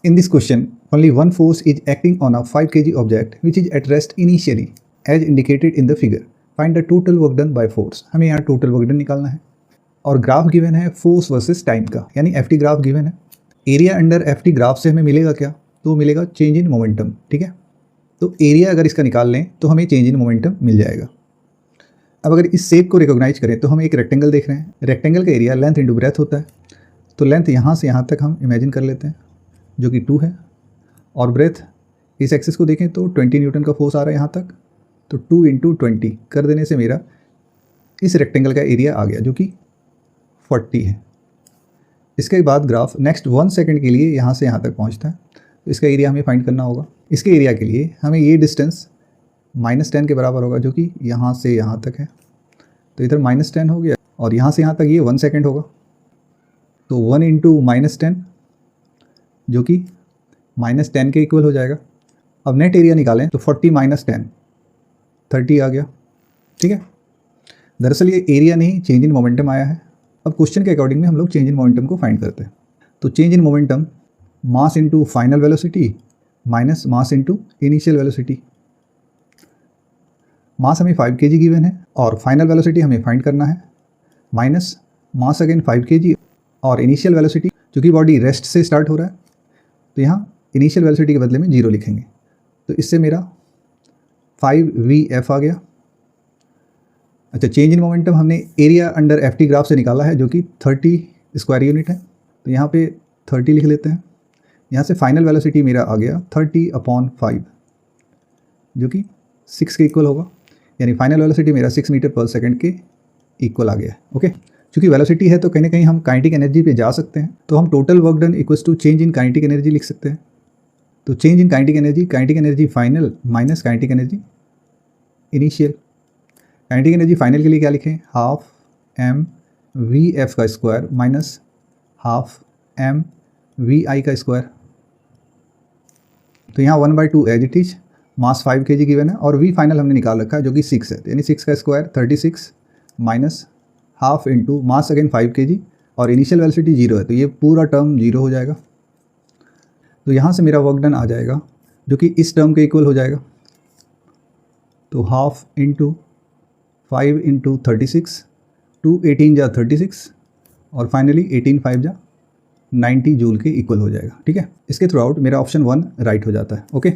In this question, only one force is acting on a 5 kg object which is at rest initially as indicated in the figure. Find the total work done by force. हमें यहाँ total work done निकालना है और graph given है force versus time का, यानी F T graph given है। Area under F T graph से हमें मिलेगा क्या? तो मिलेगा चेंज इन मोमेंटम। ठीक है, तो एरिया अगर इसका निकाल लें तो हमें चेंज इन मोमेंटम मिल जाएगा। अब अगर इस शेप को रिकॉग्नाइज करें तो हम एक रेक्टेंगल देख रहे हैं। रेक्टेंगल का एरिया लेंथ इंटू ब्रेथ होता है, तो लेंथ यहाँ से यहाँ तक हम इमेजिन कर लेते हैं जो कि 2 है, और ब्रेथ इस एक्सिस को देखें तो 20 न्यूटन का फोर्स आ रहा है यहाँ तक, तो 2 इंटू 20 कर देने से मेरा इस रेक्टेंगल का एरिया आ गया जो कि 40 है। इसके बाद ग्राफ नेक्स्ट 1 सेकंड के लिए यहाँ से यहाँ तक पहुँचता है, तो इसका एरिया हमें फाइंड करना होगा। इसके एरिया के लिए हमें ये डिस्टेंस -10 के बराबर होगा जो कि यहाँ से यहाँ तक है, तो इधर -10 हो गया और यहाँ से यहाँ तक ये 1 सेकंड होगा, तो 1 इंटू -10 जो कि -10 के इक्वल हो जाएगा। अब नेट एरिया निकालें तो 40 - 10 30 आ गया। ठीक है, दरअसल ये एरिया नहीं चेंज इन मोमेंटम आया है। अब क्वेश्चन के अकॉर्डिंग में हम लोग चेंज इन मोमेंटम को फाइंड करते हैं। तो change in momentum mass into final velocity minus mass into initial velocity. Mass हमें 5 kg गिवन है और फाइनल वेलोसिटी हमें फाइंड करना है, माइनस मास अगेन 5 kg और इनिशियल वेलोसिटी, क्योंकि बॉडी रेस्ट से स्टार्ट हो रहा है तो यहाँ इनिशियल वेलोसिटी के बदले में 0 लिखेंगे, तो इससे मेरा 5vf आ गया। अच्छा, चेंज इन मोमेंटम हमने area under F T graph से निकाला है जो कि 30 स्क्वायर यूनिट है, तो यहाँ पे 30 लिख लेते हैं। यहाँ से फाइनल वेलोसिटी मेरा आ गया 30/5 जो कि 6 के इक्वल होगा, यानी फाइनल वेलोसिटी मेरा 6 मीटर पर सेकंड के इक्वल आ गया है। ओके, क्योंकि वेलोसिटी है तो कहीं ना कहीं हम काइनेटिक एनर्जी पे जा सकते हैं, तो हम total work done equals to change in kinetic energy लिख सकते हैं। तो change in kinetic energy final minus kinetic energy initial. Kinetic energy final के लिए क्या लिखें? हाफ mvf का स्क्वायर माइनस हाफ mvi का स्क्वायर। तो यहाँ 1/2 as it is, mass 5 kg given है और v फाइनल हमने निकाल रखा है जो कि 6 है, यानी 6 का square 36 minus half into mass again 5 kg और इनिशियल वेलोसिटी 0 है, तो ये पूरा टर्म 0 हो जाएगा। तो यहाँ से मेरा वर्क डन आ जाएगा जो कि इस टर्म के इक्वल हो जाएगा, तो हाफ इंटू 5 इंटू 36, 2 18 जा 36 और फाइनली 18 5 जा 90 जूल के इक्वल हो जाएगा। ठीक है, इसके थ्रू आउट मेरा ऑप्शन 1 राइट हो जाता है। ओके।